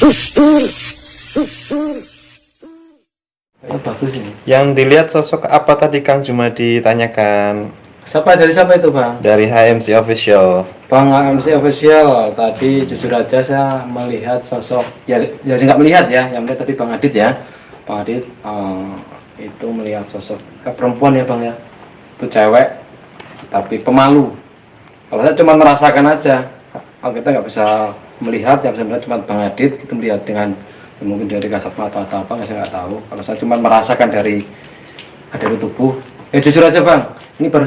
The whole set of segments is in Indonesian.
Bagus ini. Yang dilihat sosok apa tadi Kang cuma ditanyakan? Dari siapa itu Bang? Dari HMC Official. Bang HMC Official, tadi jujur aja saya melihat sosok, ya nggak melihat ya, yang melihat tadi Bang Adit ya. Bang Adit itu melihat sosok perempuan ya Bang ya, itu cewek, tapi pemalu. Kalau saya cuma merasakan aja, kalau kita nggak bisa melihat, yang bisa melihat cuma Bang Adit, itu melihat dengan mungkin dari kasat mata atau apa, saya nggak tahu. Kalau saya cuma merasakan dari tubuh, ya jujur aja Bang, ini baru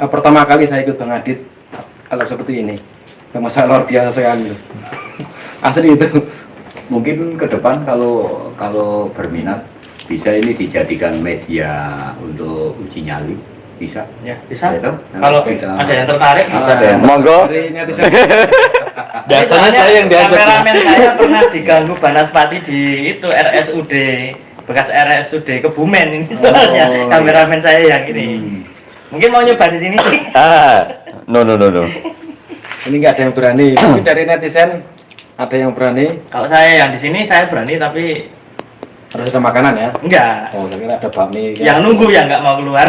pertama kali saya ikut Bang Adit kalau seperti ini, masa luar biasa sekali asli itu. Mungkin ke depan kalau berminat bisa ini dijadikan media untuk uji nyali, bisa Ya, bisa. ya, Kalau ada yang tertarik bisa. ada yang Monggo. Dari netizen. Biasanya saya yang diajak. Kameramen saya pernah diganggu Banaspati di itu RSUD, bekas RSUD Kebumen ini soalnya. Kameramen saya yang ini. Mungkin mau nyoba di sini. No. Ini nggak ada yang berani. Mungkin dari netizen ada yang berani. Kalau saya yang di sini saya berani tapi Harus ada makanan ya. enggak. Oh, saya kira ada bakmi. Yang nunggu yang nggak mau keluar.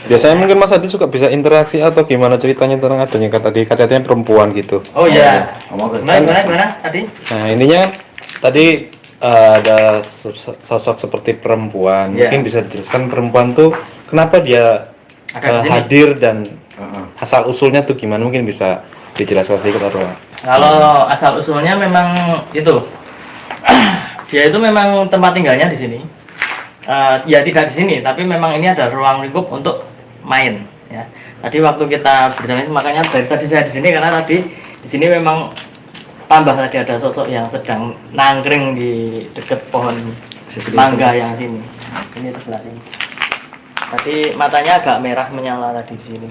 Biasanya mungkin Mas Adi suka bisa interaksi atau gimana ceritanya tentang adanya katanya perempuan gitu. Oh iya. Ngomong ke Gimana tadi? Nah intinya tadi ada sosok seperti perempuan. Iya. Mungkin bisa dijelaskan perempuan tuh kenapa dia Ada di sini. hadir dan asal usulnya tuh gimana, mungkin bisa dijelaskan sedikit atau? Kalau asal usulnya memang itu, dia itu memang tempat tinggalnya di sini. Ya tidak di sini, tapi memang ini ada ruang lingkup untuk main. Ya. Tadi waktu kita bersama, makanya dari tadi saya di sini karena tadi di sini memang tambah tadi ada sosok yang sedang nangkring di dekat pohon mangga yang sini. Ini sebelah sini. Tadi matanya agak merah menyala tadi di sini.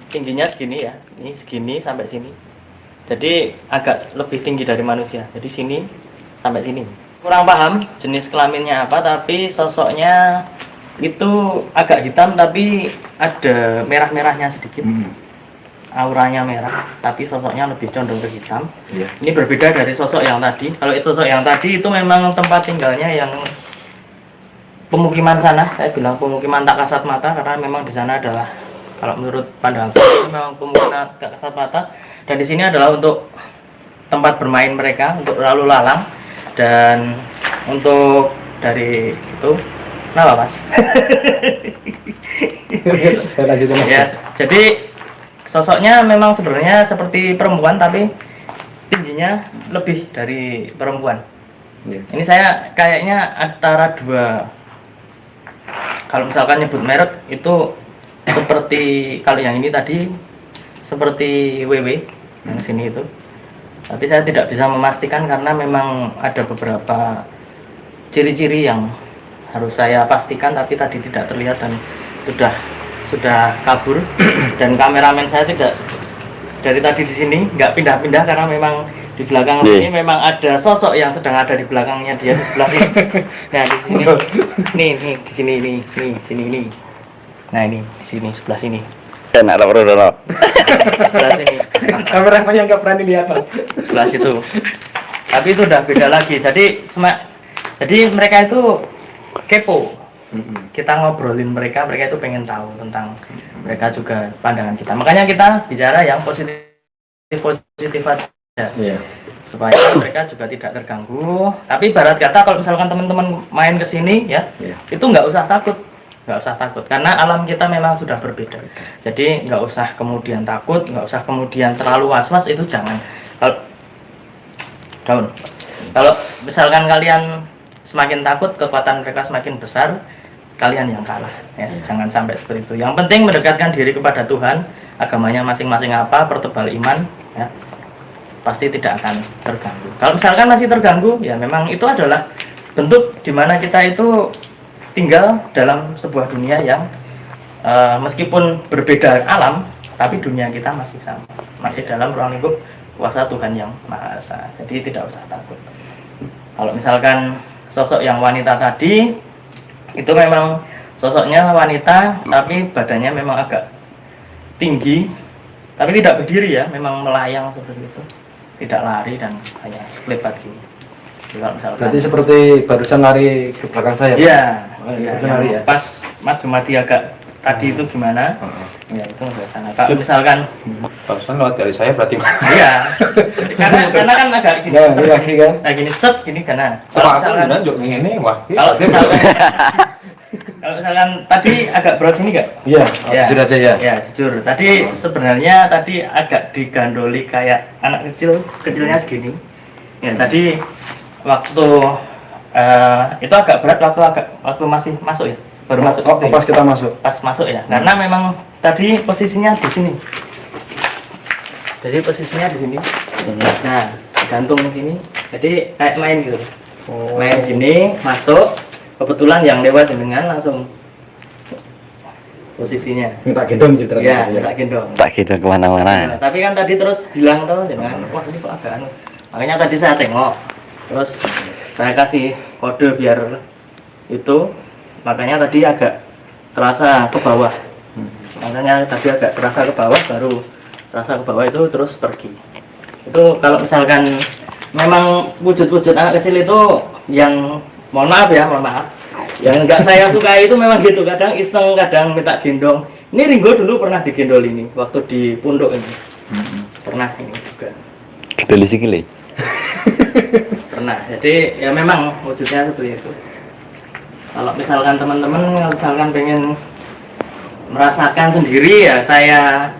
Tingginya segini ya, ini segini sampai sini. Jadi agak lebih tinggi dari manusia. Jadi sini sampai sini. Kurang paham jenis kelaminnya apa, tapi sosoknya itu agak hitam tapi ada merah-merahnya sedikit. Auranya merah, tapi sosoknya lebih condong ke hitam. Iya. Ini berbeda dari sosok yang tadi. Kalau sosok yang tadi itu memang tempat tinggalnya yang pemukiman sana. Saya bilang pemukiman tak kasat mata karena memang di sana adalah, kalau menurut pandangan saya itu memang pemukiman tak kasat mata. Dan di sini adalah untuk tempat bermain mereka, untuk lalu lalang dan untuk dari itu. Kenapa Mas? Lanjutin aja. Ya, jadi sosoknya memang sebenarnya seperti perempuan tapi tingginya lebih dari perempuan. Iya. Ini saya kayaknya antara dua, kalau misalkan nyebut merek itu seperti, kalau yang ini tadi seperti WW yang sini itu, tapi saya tidak bisa memastikan karena memang ada beberapa ciri-ciri yang harus saya pastikan tapi tadi tidak terlihat dan sudah kabur. Dan kameramen saya tidak dari tadi di sini nggak pindah-pindah karena memang di belakang sini memang ada sosok yang sedang ada di belakangnya dia di sebelah sini. Nah di sini nih di sini nih sini ini. Nah ini di sini sebelah sini. Enak lah bro. Sebelah sini. Kamera yang nggak berani lihat Bang. Sebelah situ. Tapi itu udah beda lagi. Jadi mereka itu kepo. Kita ngobrolin mereka itu pengen tahu tentang mereka juga, pandangan kita. Makanya kita bicara yang positif aja. Iya. Supaya mereka juga tidak terganggu. Tapi ibarat kata kalau misalkan teman-teman main ke sini ya, itu nggak usah takut. Karena alam kita memang sudah berbeda. Jadi nggak usah kemudian takut, nggak usah kemudian terlalu was-was, itu jangan. Kalau misalkan kalian semakin takut, kekuatan mereka semakin besar, kalian yang kalah ya. Jangan sampai seperti itu. Yang penting mendekatkan diri kepada Tuhan, agamanya masing-masing apa, pertebal iman ya, pasti tidak akan terganggu. Kalau misalkan masih terganggu, ya memang itu adalah bentuk dimana kita itu tinggal dalam sebuah dunia yang meskipun berbeda alam, tapi dunia kita masih sama, masih dalam ruang lingkup kuasa Tuhan yang Maha Esa. Jadi tidak usah takut. Kalau misalkan sosok yang wanita tadi itu memang sosoknya wanita tapi badannya memang agak tinggi, tapi tidak berdiri ya, memang melayang seperti itu. tidak lari dan hanya sekelebat gini. Jadi kalau misalkan Berarti seperti barusan lari ke belakang saya. Pak? iya, Oh, iya, barusan lari ya. pas Mas Jumadi agak tadi itu gimana? Ya itu nggak sana. Kalau misalkan Barusan lewat dari saya berarti iya, karena kan agak gini. Nah, ini lagi kan. Nah gini set gini karena Soal kalau aku misalkan beneran juga ngene wah. kalau misalkan kalau misalkan tadi agak berat sini nggak? Iya, Ya. jujur aja ya. Ya jujur. Tadi sebenarnya tadi agak digandoli kayak anak kecilnya segini. Ya tadi waktu itu agak berat waktu masih masuk ya, baru masuk. Oh, SD. pas kita masuk. Pas masuk ya. Karena memang tadi posisinya di sini. Jadi posisinya di sini. Nah gantung di sini. Jadi kayak main gitu. Main gini masuk. Kebetulan yang lewat dengan langsung posisinya. Minta gendong citra. Ya, minta gendong. Tak kira kemana-mana. Nah, tapi kan tadi terus bilang tuh dengan wah ini kok agak anu. Makanya tadi saya tengok, terus saya kasih kode biar itu, makanya tadi agak terasa ke bawah. Makanya tadi agak terasa ke bawah, baru terasa ke bawah itu terus pergi. Itu kalau misalkan memang wujud-wujud anak kecil itu yang mohon maaf, yang enggak saya suka itu memang gitu, kadang iseng, kadang minta gendong. Ini Ringo dulu pernah digendol ini waktu di pondok ini, pernah ini juga Kedeli sikile. pernah. Jadi ya memang wujudnya seperti itu. Kalau misalkan teman-teman misalkan pengen merasakan sendiri ya saya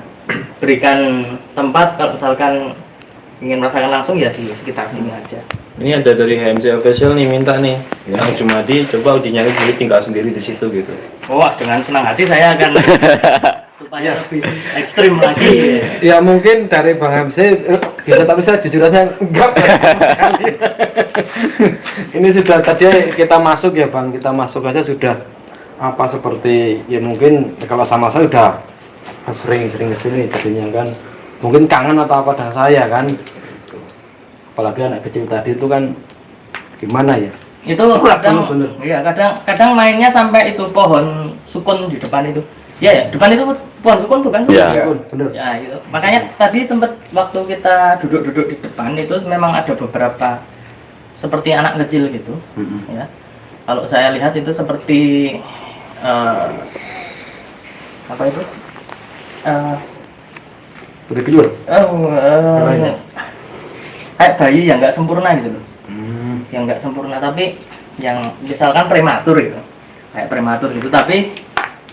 berikan tempat. Kalau misalkan ingin merasakan langsung ya di sekitar sini aja. Ini ada dari HMC Official nih minta nih. Yang Jumadi coba uji nyali dulu tinggal sendiri di situ gitu. Oh, dengan senang hati saya akan supaya lebih ekstrim lagi. Ya mungkin dari Bang MC bisa, tapi saya jujur aja enggak sama sekali. Ini sudah tadi kita masuk ya Bang, kita masuk aja sudah apa seperti ya mungkin kalau sama saya udah sering kesini jadinya kan mungkin kangen atau apa dengan saya kan, apalagi anak kecil tadi itu kan gimana ya. Itu kadang bener. iya kadang mainnya sampai itu pohon sukun di depan itu. Iya ya, depan itu pohon sukun bukan? Iya. Bener. Ya itu. Makanya tadi sempat waktu kita duduk-duduk di depan itu memang ada beberapa seperti anak kecil gitu. Ya. Kalau saya lihat itu seperti apa itu? Berpikir. Kayak bayi yang nggak sempurna gitu loh. Yang nggak sempurna tapi yang misalkan prematur gitu, kayak prematur gitu, tapi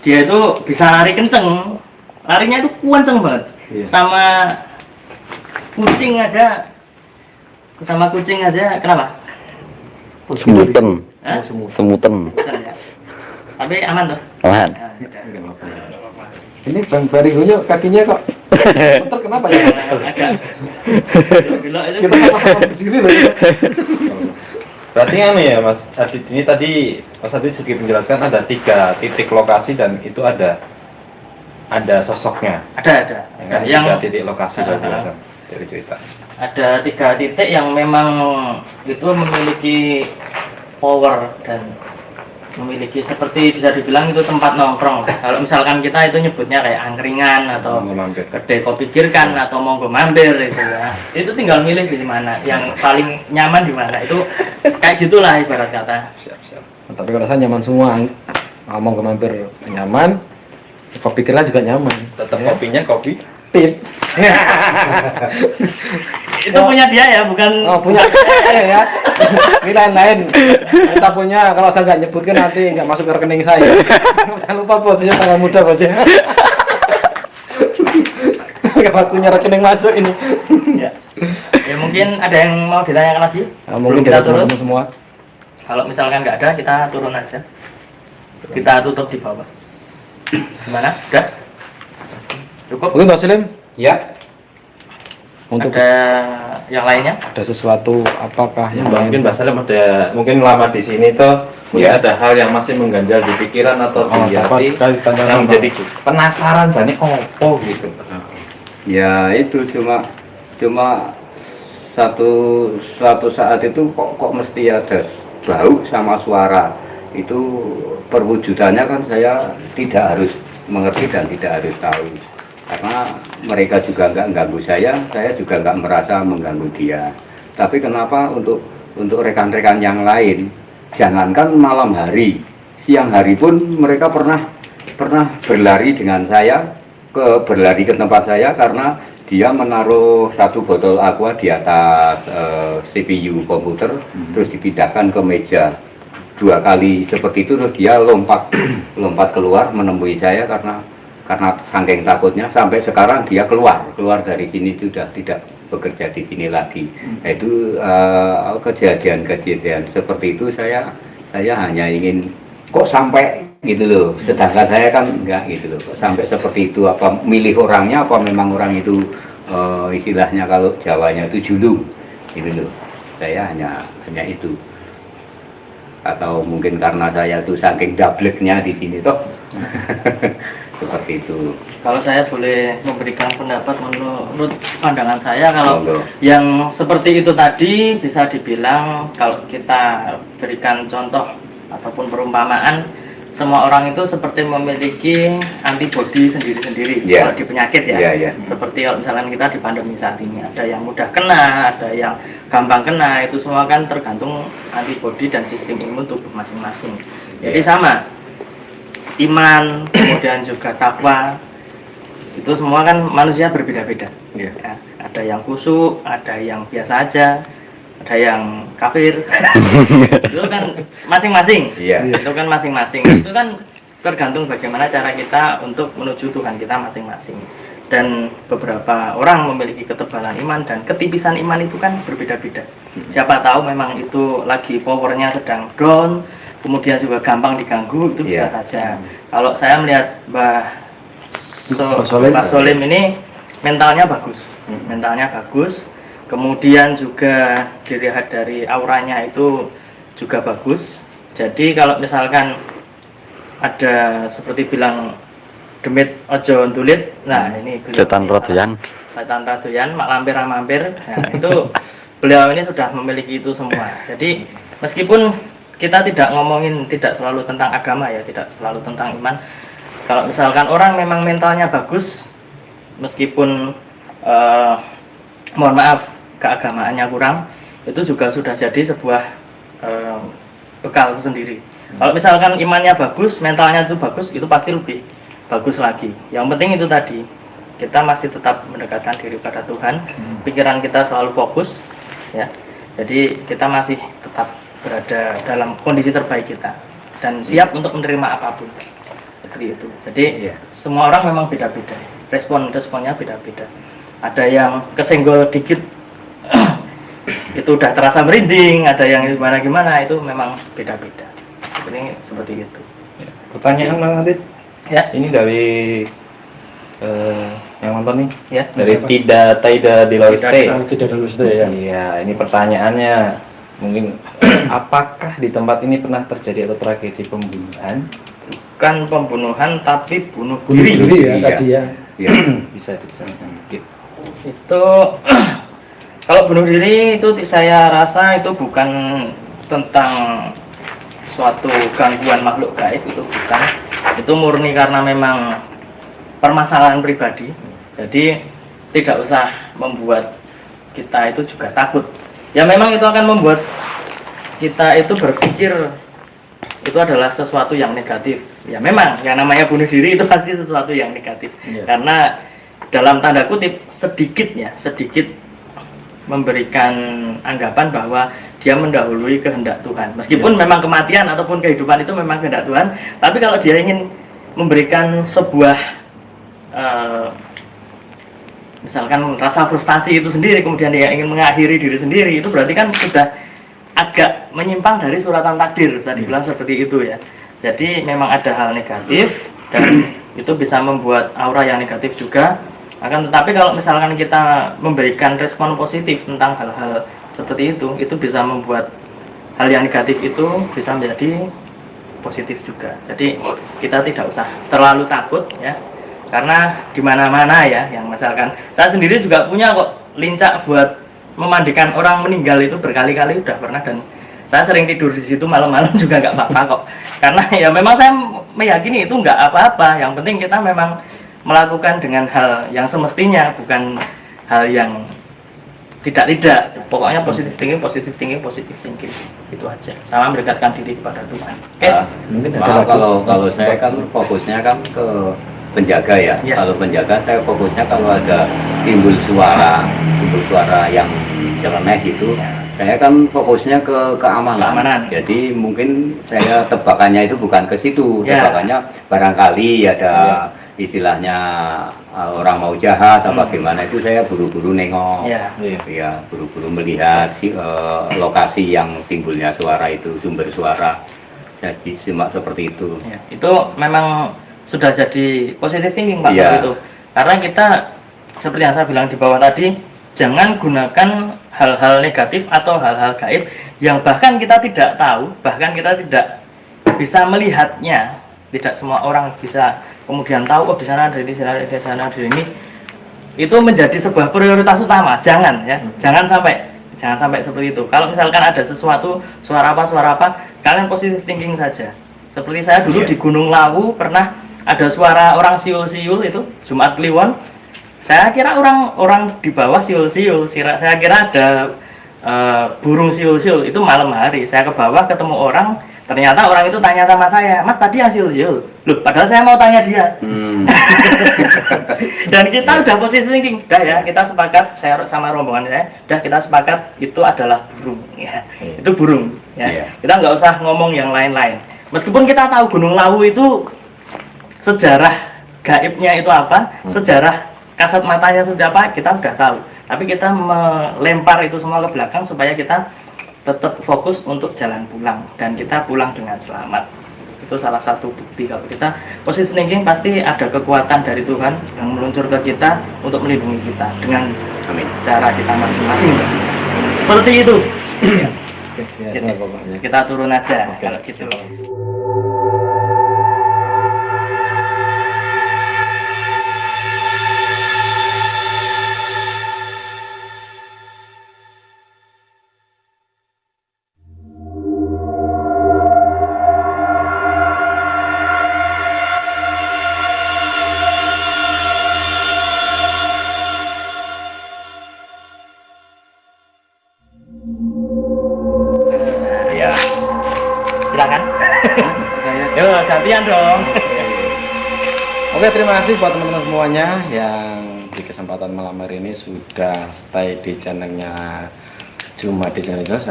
dia itu bisa lari kenceng, larinya itu kenceng banget. Iya. Sama kucing aja kenapa? Semutan. Hah? Semutan. Kenceng ya. Tapi aman tuh. Aman. Ya, udah. Ini Bang Barigonya kakinya kok puter kenapa ya? Agak belok itu. Kita sama-sama berdiri loh. Ya. Berarti anu ya Mas Adit, ini tadi Mas Adit sedikit menjelaskan ada 3 titik lokasi dan itu ada sosoknya. Ada. Ya kan? Yang 3 titik lokasi berarti Mas dari cerita. ada 3 titik yang memang itu memiliki power dan memiliki seperti bisa dibilang itu tempat nongkrong. Kalau misalkan kita itu nyebutnya kayak angkringan atau Monggo mampir. kedai kopi kirkan atau monggo mampir itu ya. Itu tinggal milih di mana, yang paling nyaman di mana. Itu kayak gitulah ibarat kata. Siap. Tapi kalau saya nyaman semua, ngomong ke mampir nyaman, kopi kira juga nyaman. Tetap kopinya kopi. Tip. Itu punya dia ya, bukan Oh punya ya. Ini lain-lain. Kita punya, kalau saya nggak nyebutkan nanti nggak masuk ke rekening saya. Jangan lupa bosnya tanggal muda bosnya. Nggak punya rekening masuk ini. ya. Ya mungkin ada yang mau ditanyakan lagi? Nah, mungkin Belum kita dari turun. teman-teman semua. Kalau misalkan nggak ada, kita turun aja. Kita tutup di bawah. Gimana? Udah? Cukup? Oke Mbak Selim, Ya, untuk Ada yang lainnya? ada sesuatu apakah yang Mungkin Mbak Salim ada mungkin lama di sini tuh ya ada hal yang masih mengganjal di pikiran atau di tepat hati sekali tanya yang Bang. menjadi penasaran jane opo gitu. ya itu cuma suatu saat itu kok mesti ada bau sama suara. Itu perwujudannya kan saya tidak harus mengerti dan tidak harus tahu. karena mereka juga nggak mengganggu saya juga nggak merasa mengganggu dia. Tapi kenapa untuk rekan-rekan yang lain, jangankan malam hari, siang hari pun mereka pernah berlari dengan saya, berlari ke tempat saya karena dia menaruh satu botol aqua di atas CPU komputer, terus dipindahkan ke meja. 2 kali seperti itu, terus dia lompat keluar menemui saya karena saking takutnya, sampai sekarang dia keluar dari sini, sudah tidak bekerja di sini lagi. Nah, itu kejadian seperti itu saya hanya ingin kok sampai gitu loh, sedangkan saya kan enggak gitu loh, kok sampai seperti itu, apa milih orangnya, apa memang orang itu istilahnya kalau Jawanya itu julung gitu loh. Saya hanya itu, atau mungkin karena saya tuh saking dableknya di sini toh. Seperti itu. Kalau saya boleh memberikan pendapat menurut pandangan saya, kalau Monggo. yang seperti itu tadi bisa dibilang, kalau kita berikan contoh ataupun perumpamaan, semua orang itu seperti memiliki antibodi sendiri-sendiri Yeah. kalau di penyakit ya. Yeah, yeah. Seperti kalau misalkan kita di pandemi saat ini, ada yang mudah kena, ada yang gampang kena, itu semua kan tergantung antibodi dan sistem imun tubuh masing-masing. Jadi sama, iman, kemudian juga takwa, itu semua kan manusia berbeda-beda. Iya. Ya, ada yang khusyuk, ada yang biasa aja, ada yang kafir. Itu kan masing-masing. Iya. Itu kan masing-masing. Itu kan tergantung bagaimana cara kita untuk menuju Tuhan kita masing-masing. Dan beberapa orang memiliki ketebalan iman dan ketipisan iman itu kan berbeda-beda. Siapa tahu memang itu lagi powernya sedang down, kemudian juga gampang diganggu, itu bisa Iya. saja. Kalau saya melihat Mbah Solim. Mbak Solim ini mentalnya bagus, kemudian juga dilihat dari auranya itu juga bagus. Jadi kalau misalkan ada seperti bilang demit ojo ntulit, nah ini beliau Setan ini rodoyan. setan radoyan, mak lampir mampir, nah itu beliau ini sudah memiliki itu semua. Jadi meskipun kita tidak ngomongin, tidak selalu tentang agama ya, tidak selalu tentang iman. Kalau misalkan orang memang mentalnya bagus, meskipun mohon maaf keagamaannya kurang, itu juga sudah jadi sebuah bekal sendiri. Kalau misalkan imannya bagus, mentalnya itu bagus, itu pasti lebih bagus lagi. Yang penting itu tadi, kita masih tetap mendekatkan diri pada Tuhan, pikiran kita selalu fokus, ya. Jadi kita masih tetap berada dalam kondisi terbaik kita dan siap untuk menerima apapun. Seperti itu. Jadi semua orang memang beda-beda, responnya beda-beda. Ada yang kesenggol dikit itu udah terasa merinding, ada yang gimana itu memang beda-beda. Ini seperti itu. Pertanyaan Bang Adit. Ya. Ini dari yang nonton nih. Ya. Dari Taida di Loriste. Tidak ada lulus ya. Iya, ini pertanyaannya mungkin apakah di tempat ini pernah terjadi atau tragedi pembunuhan? Bukan pembunuhan tapi bunuh Bunuh diri. diri ya Iya. tadi ya. Ya. Bisa dijelaskan sedikit. Itu kalau bunuh diri itu saya rasa itu bukan tentang suatu gangguan makhluk gaib, itu bukan. Itu murni karena memang permasalahan pribadi. Jadi tidak usah membuat kita itu juga takut. Ya memang itu akan membuat kita itu berpikir itu adalah sesuatu yang negatif. Ya memang yang namanya bunuh diri itu pasti sesuatu yang negatif. Iya. Karena dalam tanda kutip sedikit memberikan anggapan bahwa dia mendahului kehendak Tuhan. Meskipun memang kematian ataupun kehidupan itu memang kehendak Tuhan, tapi kalau dia ingin memberikan sebuah misalkan rasa frustasi itu sendiri, kemudian dia ingin mengakhiri diri sendiri, itu berarti kan sudah agak menyimpang dari suratan takdir, bisa dibilang seperti itu ya. Jadi memang ada hal negatif dan itu bisa membuat aura yang negatif juga. Akan tetapi kalau misalkan kita memberikan respon positif tentang hal-hal seperti itu bisa membuat hal yang negatif itu bisa menjadi positif juga. Jadi kita tidak usah terlalu takut ya, karena di mana-mana ya, yang misalkan saya sendiri juga punya kok lincah buat memandikan orang meninggal itu berkali-kali udah pernah, dan saya sering tidur di situ malam-malam juga nggak apa-apa kok. Karena ya memang saya meyakini itu nggak apa-apa. Yang penting kita memang melakukan dengan hal yang semestinya, bukan hal yang tidak. Pokoknya positif thinking, itu aja. Sama mendekatkan diri kepada Tuhan. Oke. Mungkin ada Maaf, lagu. kalau saya kan fokusnya kan ke penjaga ya. Iya. Kalau penjaga saya fokusnya kalau ada timbul suara yang nyeleneh gitu, saya kan fokusnya ke keamanan. Jadi mungkin saya tebakannya itu bukan ke situ, Ya. tebakannya barangkali ada istilahnya orang mau jahat atau bagaimana, itu saya buru-buru nengok. Ya. Ya, buru-buru melihat lokasi yang timbulnya suara itu, sumber suara. Jadi cuma seperti itu. Ya, itu memang sudah jadi positive thinking Pak, Iya. kalau itu. Karena kita seperti yang saya bilang di bawah tadi, jangan gunakan hal-hal negatif atau hal-hal gaib yang bahkan kita tidak tahu, bahkan kita tidak bisa melihatnya. Tidak semua orang bisa kemudian tahu, oh di sana ada ini, di sana ada ini. Itu menjadi sebuah prioritas utama. Jangan ya, jangan sampai seperti itu. Kalau misalkan ada sesuatu, suara apa, kalian positive thinking saja. Seperti saya dulu di Gunung Lawu pernah ada suara orang siul-siul itu Jumat Kliwon. Saya kira orang di bawah siul-siul. Saya kira ada burung siul-siul. Itu malam hari. Saya ke bawah ketemu orang. Ternyata orang itu tanya sama saya, Mas tadi yang siul-siul. Loh, padahal saya mau tanya dia. Dan kita udah positive thinking. Udah ya, kita sepakat, saya sama rombongan saya, udah kita sepakat itu adalah burung. Ya. Itu burung. Ya. Kita nggak usah ngomong yang lain-lain. Meskipun kita tahu Gunung Lawu itu sejarah gaibnya itu apa, sejarah kasat matanya seperti apa, kita udah tahu. Tapi kita melempar itu semua ke belakang supaya kita tetap fokus untuk jalan pulang dan kita pulang dengan selamat. Itu salah satu bukti kalau kita positive thinking, pasti ada kekuatan dari Tuhan yang meluncur ke kita untuk melindungi kita dengan cara kita masing-masing. Seperti itu. Oke, biasa Gitu. pokoknya. Kita turun aja kalau gitu. Ya. Silakan. Saya Yo, gantian dong. Oke, terima kasih buat teman-teman semuanya yang di kesempatan malam hari ini sudah stay di channelnya Cuma di Channel Jos.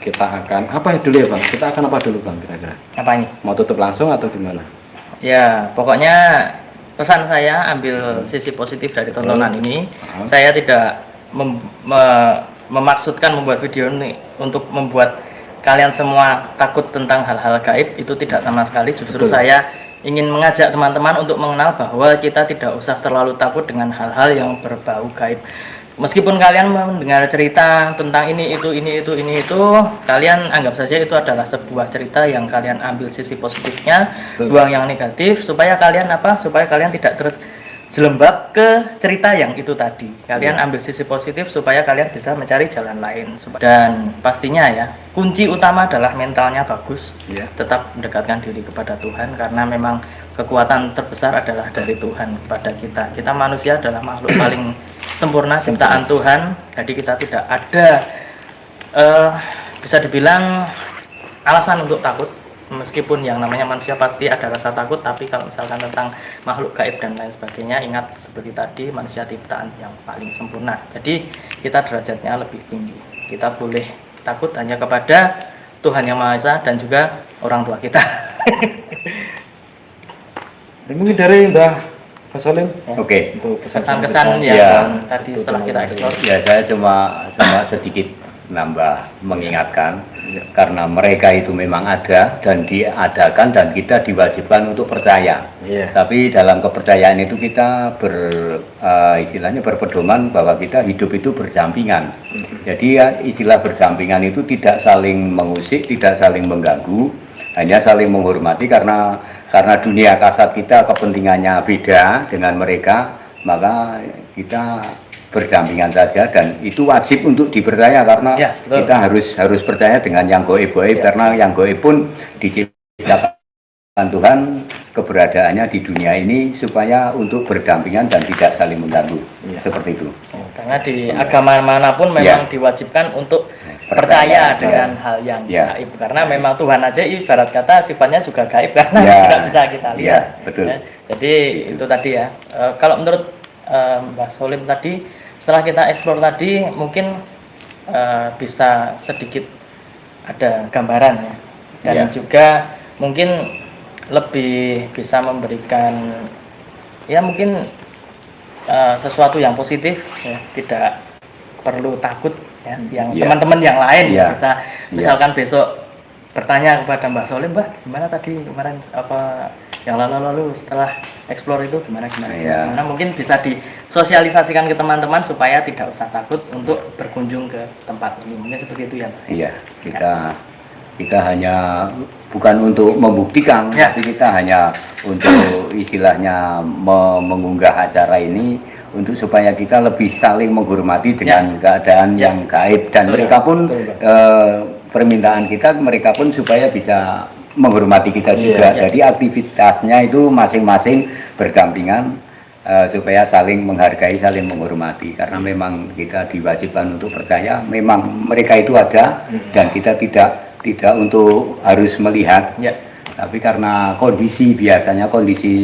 Kita akan apa ya dulu ya Bang? Kita akan apa dulu Bang kira-kira? Apa ini? Mau tutup langsung atau gimana? Ya, pokoknya pesan saya ambil sisi positif dari tontonan ini. Saya tidak memaksudkan membuat video ini untuk membuat kalian semua takut tentang hal-hal gaib. Itu tidak sama sekali. Justru saya ingin mengajak teman-teman untuk mengenal bahwa kita tidak usah terlalu takut dengan hal-hal yang berbau gaib. Meskipun kalian mendengar cerita tentang ini itu, kalian anggap saja itu adalah sebuah cerita yang kalian ambil sisi positifnya, buang yang negatif, supaya kalian supaya kalian tidak terjelembab ke cerita yang itu tadi. Kalian ambil sisi positif supaya kalian bisa mencari jalan lain. Dan pastinya ya, kunci utama adalah mentalnya bagus. Tetap mendekatkan diri kepada Tuhan, karena memang kekuatan terbesar adalah dari Tuhan kepada kita. Kita manusia adalah makhluk paling sempurna ciptaan Tuhan, jadi kita tidak ada bisa dibilang alasan untuk takut. Meskipun yang namanya manusia pasti ada rasa takut, tapi kalau misalkan tentang makhluk gaib dan lain sebagainya, ingat seperti tadi, manusia ciptaan yang paling sempurna. Jadi kita derajatnya lebih tinggi. Kita boleh takut hanya kepada Tuhan Yang Maha Esa dan juga orang tua kita. Mungkin dari Mbah Solim. Oke. Untuk Kesan-kesan Ya. yang tadi setelah kita eksplor. Ya, saya cuma sedikit nambah mengingatkan, karena mereka itu memang ada dan diadakan dan kita diwajibkan untuk percaya. Tapi dalam kepercayaan itu kita istilahnya berpedoman bahwa kita hidup itu berdampingan. Jadi ya, istilah berdampingan itu tidak saling mengusik, tidak saling mengganggu, hanya saling menghormati, karena dunia kasat kita kepentingannya beda dengan mereka, maka kita berdampingan saja, dan itu wajib untuk dipercaya, karena kita harus percaya dengan yang goib-goib, karena yang goib pun diciptakan Tuhan keberadaannya di dunia ini supaya untuk berdampingan dan tidak saling mengganggu. Iya. Seperti itu. Karena di agama manapun memang diwajibkan untuk percaya dengan hal yang gaib, karena memang Tuhan aja ibarat kata sifatnya juga gaib karena tidak bisa kita lihat. Betul. Ya. Jadi itu tadi ya. Kalau menurut Mbah Solim tadi, setelah kita eksplor tadi mungkin bisa sedikit ada gambaran ya, dan juga mungkin lebih bisa memberikan ya mungkin sesuatu yang positif ya, tidak perlu takut ya, yang teman-teman yang lain bisa misalkan besok bertanya kepada Mbah Solim, Mbah gimana tadi kemarin apa yang lalu setelah explore itu gimana, mungkin bisa disosialisasikan ke teman-teman supaya tidak usah takut untuk berkunjung ke tempat ini, mungkin seperti itu ya. Iya, kita hanya bukan untuk membuktikan, tapi kita hanya untuk istilahnya mengunggah acara ini untuk supaya kita lebih saling menghormati dengan keadaan yang gaib, dan mereka pun permintaan kita, mereka pun supaya bisa menghormati kita juga. Jadi aktivitasnya itu masing-masing berdampingan supaya saling menghargai, saling menghormati, karena memang kita diwajibkan untuk percaya memang mereka itu ada, dan kita tidak untuk harus melihat, tapi karena biasanya kondisi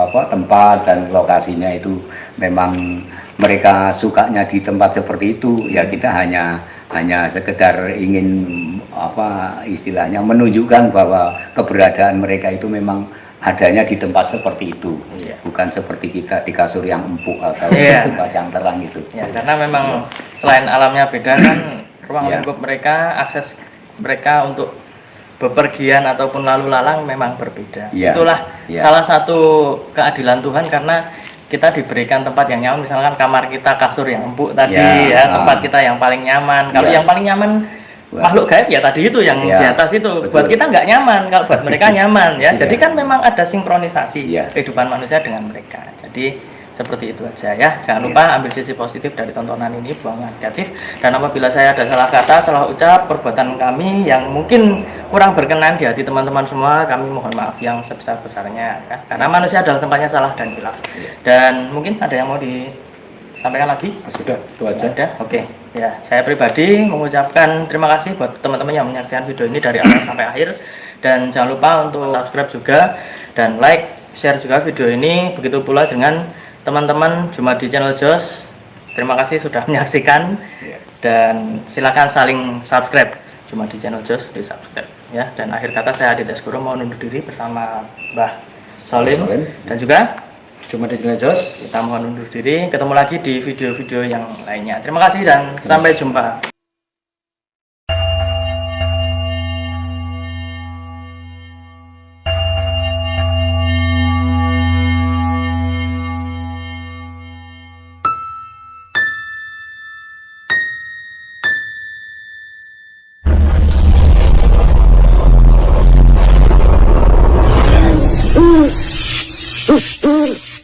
tempat dan lokasinya itu memang mereka sukanya di tempat seperti itu, ya kita hanya sekedar ingin istilahnya menunjukkan bahwa keberadaan mereka itu memang adanya di tempat seperti itu, bukan seperti kita di kasur yang empuk atau tempat yang terang itu. Ya, karena memang selain alamnya beda kan, ruang lingkup mereka, akses mereka untuk bepergian ataupun lalu lalang memang berbeda. Itulah salah satu keadilan Tuhan, karena kita diberikan tempat yang nyaman, misalkan kamar kita kasur yang empuk tadi tempat kita yang paling nyaman. Kalau yang paling nyaman makhluk gaib ya tadi itu yang di atas itu, buat kita nggak nyaman, kalau buat mereka nyaman ya. Jadi kan memang ada sinkronisasi kehidupan manusia dengan mereka. Jadi seperti itu aja ya. Jangan lupa ambil sisi positif dari tontonan ini, buang negatif. Dan apabila saya ada salah kata, salah ucap, perbuatan kami yang mungkin kurang berkenan di hati teman-teman semua, kami mohon maaf yang sebesar-besarnya ya. Karena manusia adalah tempatnya salah dan hilaf. Dan mungkin ada yang mau disampaikan lagi? Sudah, itu aja. Ada? Oke. Ya, saya pribadi mengucapkan terima kasih buat teman-teman yang menyaksikan video ini dari awal sampai akhir. Dan jangan lupa untuk subscribe juga dan like, share juga video ini. Begitu pula dengan teman-teman Jumadi channel Jos, terima kasih sudah menyaksikan, dan silakan saling subscribe Jumadi channel Jos, di subscribe ya. Dan akhir kata saya Adit Eskuro mau undur diri bersama Mbah Solim dan juga Jumadi channel Jos. Kita mohon undur diri, ketemu lagi di video-video yang lainnya. Terima kasih dan sampai jumpa. Ooh.